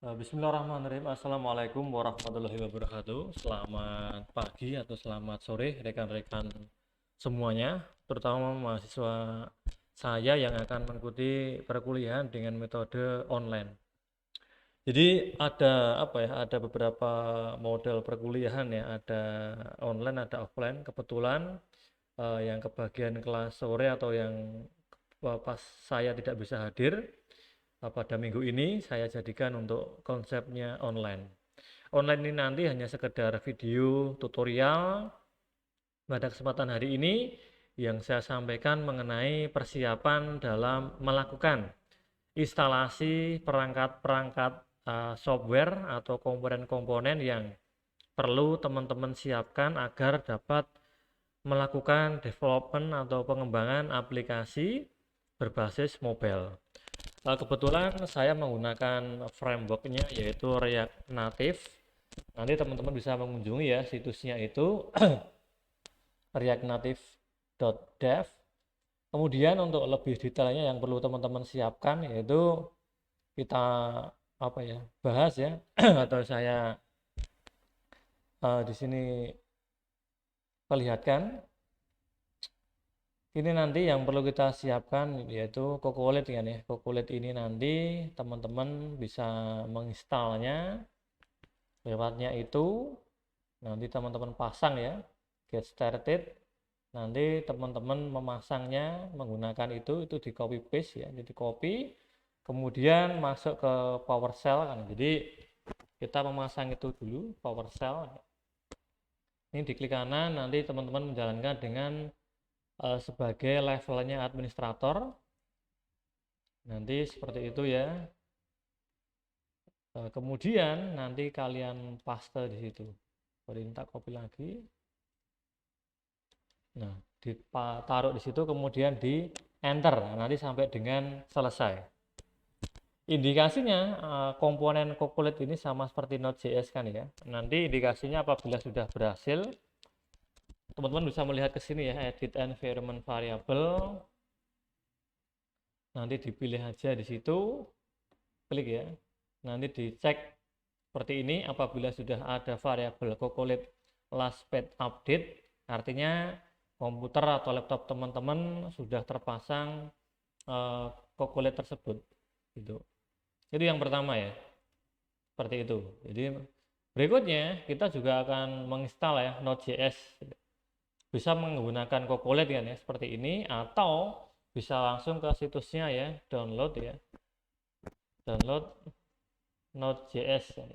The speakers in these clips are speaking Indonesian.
Bismillahirrahmanirrahim. Assalamualaikum warahmatullahi wabarakatuh. Selamat pagi atau selamat sore rekan-rekan semuanya, terutama mahasiswa saya yang akan mengikuti perkuliahan dengan metode online. Jadi ada apa ya? Ada beberapa model perkuliahan ya. Ada online, ada offline. Kebetulan yang kebagian kelas sore atau yang pas saya tidak bisa hadir pada minggu ini saya jadikan untuk konsepnya online. Online ini nanti hanya sekedar video tutorial. Pada kesempatan hari ini yang saya sampaikan mengenai persiapan dalam melakukan instalasi perangkat-perangkat software atau komponen-komponen yang perlu teman-teman siapkan agar dapat melakukan development atau pengembangan aplikasi berbasis mobile. Kebetulan saya menggunakan frameworknya yaitu React Native. Nanti teman-teman bisa mengunjungi ya situsnya itu reactnative.dev. Kemudian untuk lebih detailnya yang perlu teman-teman siapkan yaitu kita apa ya bahas ya atau saya di sini perlihatkan. Ini nanti yang perlu kita siapkan yaitu Cocolet kan ya. Cocolet ini nanti teman-teman bisa menginstalnya lewatnya itu. Nanti teman-teman pasang ya, get started. Nanti teman-teman memasangnya menggunakan itu di copy paste ya, jadi copy. Kemudian masuk ke PowerShell kan. Jadi kita memasang itu dulu PowerShell. Ini diklik kanan, nanti teman-teman menjalankan dengan sebagai levelnya administrator. Nanti seperti itu ya. Kemudian nanti kalian paste di situ. Perintah copy lagi. Nah, ditaruh di situ kemudian di enter. Nah, nanti sampai dengan selesai. Indikasinya komponen Cocolet ini sama seperti Node.js kan ya. Nanti indikasinya apabila sudah berhasil, teman-teman bisa melihat ke sini ya, edit environment variable. Nanti dipilih aja di situ, klik ya. Nanti dicek seperti ini apabila sudah ada variabel Cocolet last page update, artinya komputer atau laptop teman-teman sudah terpasang Cocolet tersebut gitu. Itu yang pertama ya, seperti itu. Jadi berikutnya kita juga akan menginstal ya Node.js. Bisa menggunakan Cocolet kan ya seperti ini, atau bisa langsung ke situsnya ya, download ya, download Node.js ya.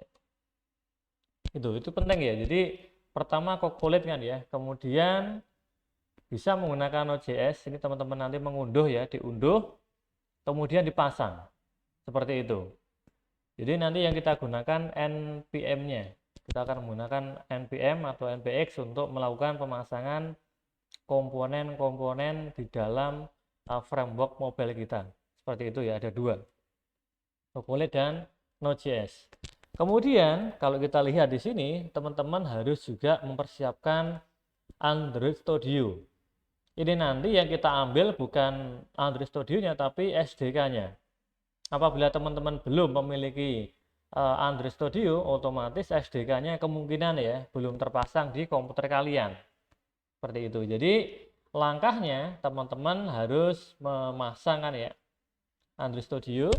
Itu penting ya. Jadi pertama Cocolet kan ya, kemudian bisa menggunakan Node.js. Ini teman-teman nanti mengunduh ya, diunduh kemudian dipasang seperti itu. Jadi nanti yang kita gunakan npm-nya, kita akan menggunakan npm atau npx untuk melakukan pemasangan komponen-komponen di dalam framework mobile kita. Seperti itu ya, ada dua, Cocolet dan Node.js. Kemudian kalau kita lihat di sini, teman-teman harus juga mempersiapkan Android Studio. Ini nanti yang kita ambil bukan Android Studio-nya tapi SDK-nya. Apabila teman-teman belum memiliki Android Studio, otomatis SDK-nya kemungkinan ya belum terpasang di komputer kalian. Seperti itu. Jadi langkahnya teman-teman harus memasangkan ya Android Studio.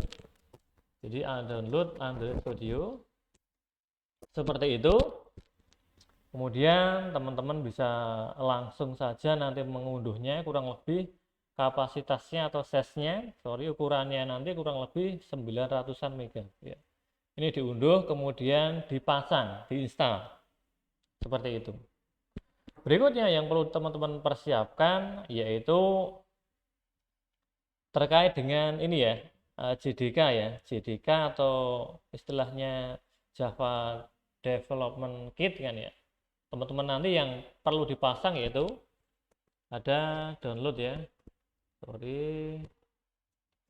Jadi download Android Studio seperti itu. Kemudian teman-teman bisa langsung saja nanti mengunduhnya, kurang lebih kapasitasnya atau size-nya, ukurannya nanti kurang lebih 900-an mega ya. Ini diunduh kemudian dipasang, diinstal seperti itu. Berikutnya yang perlu teman-teman persiapkan yaitu terkait dengan ini ya, JDK ya, JDK atau istilahnya Java Development Kit kan ya. Teman-teman nanti yang perlu dipasang yaitu ada download ya,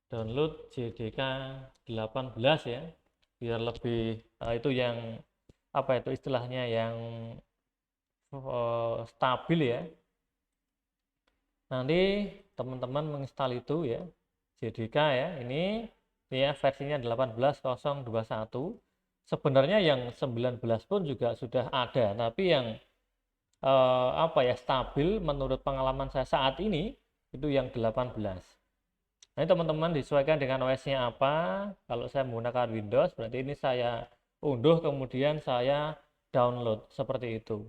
download JDK 18 ya, biar lebih itu yang apa itu istilahnya yang stabil ya. Nanti teman-teman menginstal itu ya, JDK ya, ini ya versinya 18021. Sebenarnya yang 19 pun juga sudah ada, tapi yang stabil menurut pengalaman saya saat ini itu yang 18. Nah, ini teman-teman disesuaikan dengan OS-nya apa. Kalau saya menggunakan Windows, berarti ini saya unduh kemudian saya download seperti itu.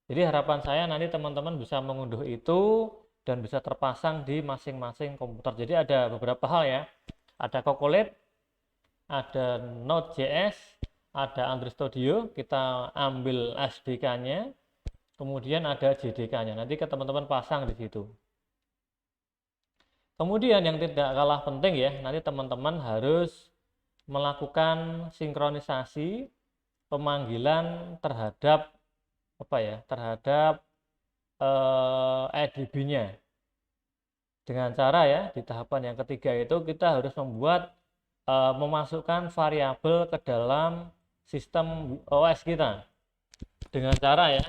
Jadi harapan saya nanti teman-teman bisa mengunduh itu dan bisa terpasang di masing-masing komputer. Jadi ada beberapa hal ya. Ada Cocolate, ada Node.js, ada Android Studio. Kita ambil SDK-nya, kemudian ada JDK-nya. Nanti ke teman-teman pasang di situ. Kemudian yang tidak kalah penting ya, nanti teman-teman harus melakukan sinkronisasi pemanggilan terhadap terhadap EDB-nya. Dengan cara ya, di tahapan yang ketiga itu kita harus memasukkan variabel ke dalam sistem OS kita. Dengan cara ya,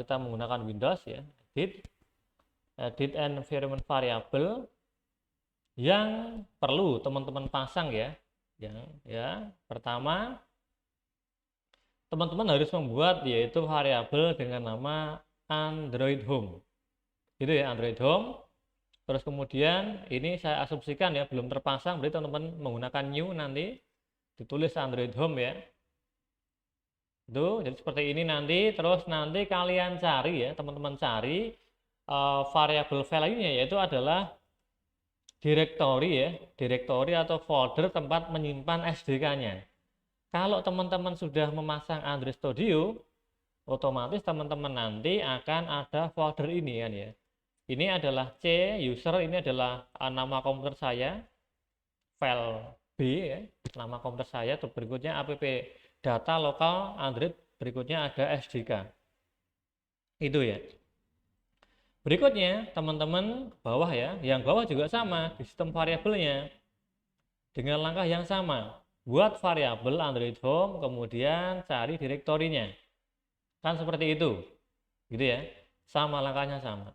kita menggunakan Windows ya, edit environment variable yang perlu teman-teman pasang ya. Pertama, teman-teman harus membuat yaitu variabel dengan nama Android Home. Gitu ya, Android Home. Terus kemudian ini saya asumsikan ya belum terpasang, berarti teman-teman menggunakan new nanti ditulis Android Home ya. Itu jadi seperti ini nanti, terus nanti kalian cari ya, teman-teman cari variabel value-nya yaitu adalah direktori atau folder tempat menyimpan SDK-nya. Kalau teman-teman sudah memasang Android Studio, otomatis teman-teman nanti akan ada folder ini kan ya. Ini adalah C user, ini adalah nama komputer saya, file B ya, nama komputer saya. Terus berikutnya app data lokal Android, berikutnya ada SDK. Itu ya. Berikutnya teman-teman bawah ya, yang bawah juga sama di sistem variabelnya dengan langkah yang sama. Buat variabel Android Home, kemudian cari direktorinya. Kan seperti itu. Gitu ya. Sama langkahnya sama.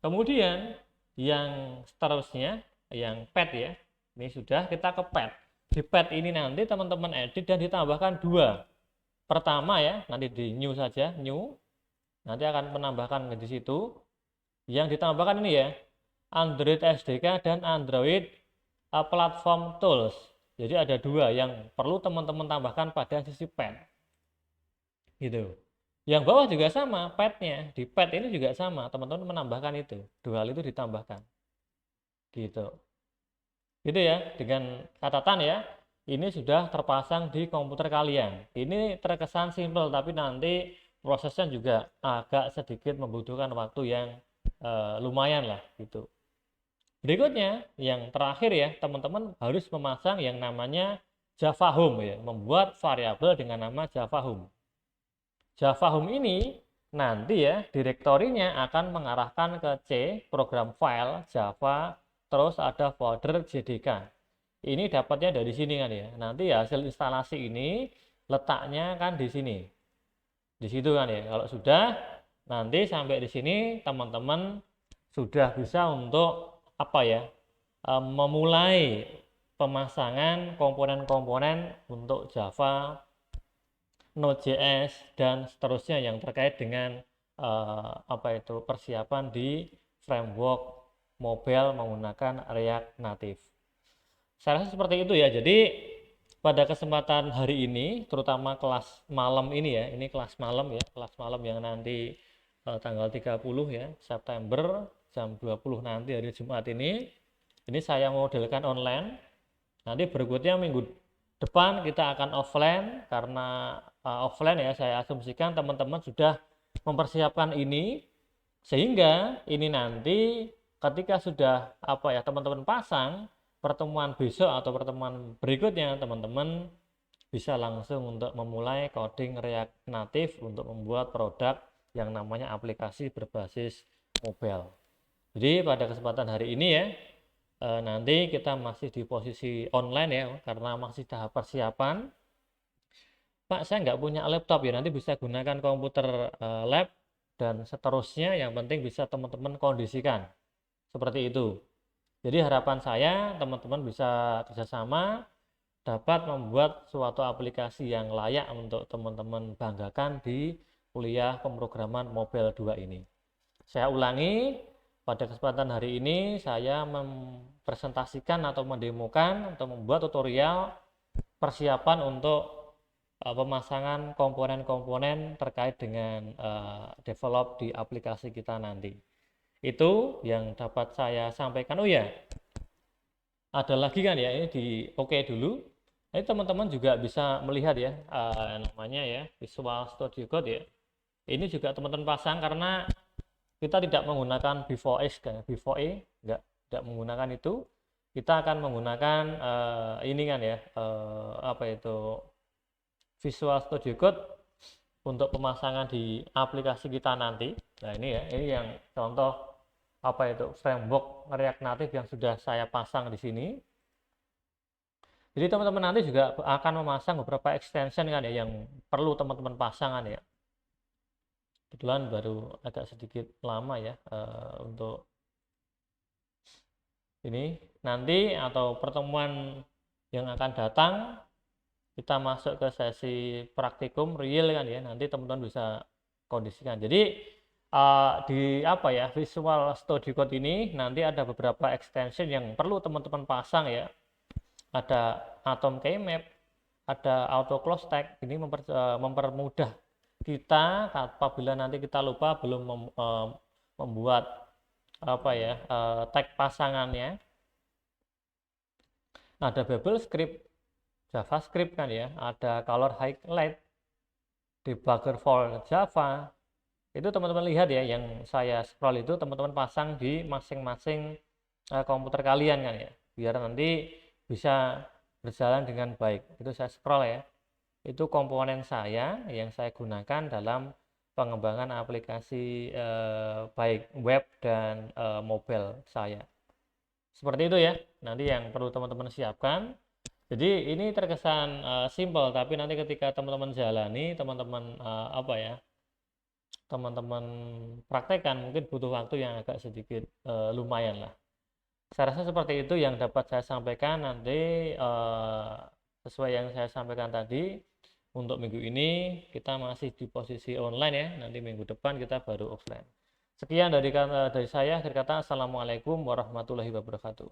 Kemudian yang seterusnya, yang pad ya. Ini sudah kita ke pad. Di pad ini nanti teman-teman edit dan ditambahkan 2. Pertama ya, nanti di new saja, new. Nanti akan menambahkan di situ. Yang ditambahkan ini ya, Android SDK dan Android Platform Tools. Jadi ada 2 yang perlu teman-teman tambahkan pada sisi pad. Gitu. Yang bawah juga sama, padnya. Di pad ini juga sama, teman-teman menambahkan itu. 2 hal itu ditambahkan. Gitu. Gitu ya, dengan catatan ya, ini sudah terpasang di komputer kalian. Ini terkesan simpel, tapi nanti prosesnya juga agak sedikit membutuhkan waktu yang lumayan lah gitu. Berikutnya, yang terakhir ya, teman-teman harus memasang yang namanya Java Home ya, membuat variabel dengan nama Java Home. Java Home ini nanti ya, direktorinya akan mengarahkan ke C, program file Java, terus ada folder JDK. Ini dapatnya dari sini kan ya. Nanti hasil instalasi ini letaknya kan di sini. Di situ kan ya. Kalau sudah, nanti sampai di sini teman-teman sudah bisa untuk memulai pemasangan komponen-komponen untuk Java, Node.js dan seterusnya yang terkait dengan persiapan di framework mobile menggunakan React Native. Saya rasa seperti itu ya. Jadi pada kesempatan hari ini, terutama kelas malam ini ya, ini kelas malam ya, kelas malam yang nanti tanggal 30 ya September jam 20 nanti hari Jumat ini saya modelkan online. Nanti berikutnya minggu depan kita akan offline, karena offline ya saya asumsikan teman-teman sudah mempersiapkan ini, sehingga ini nanti ketika sudah teman-teman pasang, pertemuan besok atau pertemuan berikutnya teman-teman bisa langsung untuk memulai coding React Native untuk membuat produk yang namanya aplikasi berbasis mobile. Jadi pada kesempatan hari ini ya, nanti kita masih di posisi online ya, karena masih tahap persiapan. Pak, saya nggak punya laptop ya, nanti bisa gunakan komputer lab dan seterusnya, yang penting bisa teman-teman kondisikan seperti itu. Jadi harapan saya teman-teman bisa kerjasama dapat membuat suatu aplikasi yang layak untuk teman-teman banggakan di kuliah pemrograman Mobile 2 ini. Saya ulangi, pada kesempatan hari ini saya mempresentasikan atau mendemokan atau membuat tutorial persiapan untuk pemasangan komponen-komponen terkait dengan develop di aplikasi kita nanti. Itu yang dapat saya sampaikan. Oh ya, ada lagi kan ya, ini di oke dulu. Ini teman-teman juga bisa melihat ya, namanya ya Visual Studio Code ya. Ini juga teman-teman pasang karena kita tidak menggunakan V4S kan, V4E tidak menggunakan itu. Kita akan menggunakan ini kan ya, apa itu Visual Studio Code untuk pemasangan di aplikasi kita nanti. Nah ini ya, ini yang contoh apa itu framework React Native yang sudah saya pasang di sini. Jadi teman-teman nanti juga akan memasang beberapa extension kan ya yang perlu teman-teman pasangan ya. Kebetulan baru agak sedikit lama ya untuk ini. Nanti atau pertemuan yang akan datang kita masuk ke sesi praktikum real kan ya. Nanti teman-teman bisa kondisikan. Jadi di apa ya Visual Studio Code ini nanti ada beberapa extension yang perlu teman-teman pasang ya. Ada Atom Keymap, ada Auto Close Tag. Ini mempermudah kita apabila nanti kita lupa belum membuat apa ya tag pasangannya. Ada Babel Script, JavaScript kan ya, ada Color Highlight, Debugger for Java. Itu teman-teman lihat ya, yang saya scroll itu teman-teman pasang di masing-masing komputer kalian kan ya, biar nanti bisa berjalan dengan baik. Itu saya scroll ya, itu komponen saya yang saya gunakan dalam pengembangan aplikasi baik web dan mobile saya. Seperti itu ya, nanti yang perlu teman-teman siapkan. Jadi ini terkesan simple, tapi nanti ketika teman-teman jalani, teman-teman apa ya, teman-teman praktekkan mungkin butuh waktu yang agak sedikit lumayan lah. Saya rasa seperti itu yang dapat saya sampaikan. Nanti sesuai yang saya sampaikan tadi, untuk minggu ini kita masih di posisi online ya, nanti minggu depan kita baru offline. Sekian dari saya, akhir kata assalamualaikum warahmatullahi wabarakatuh.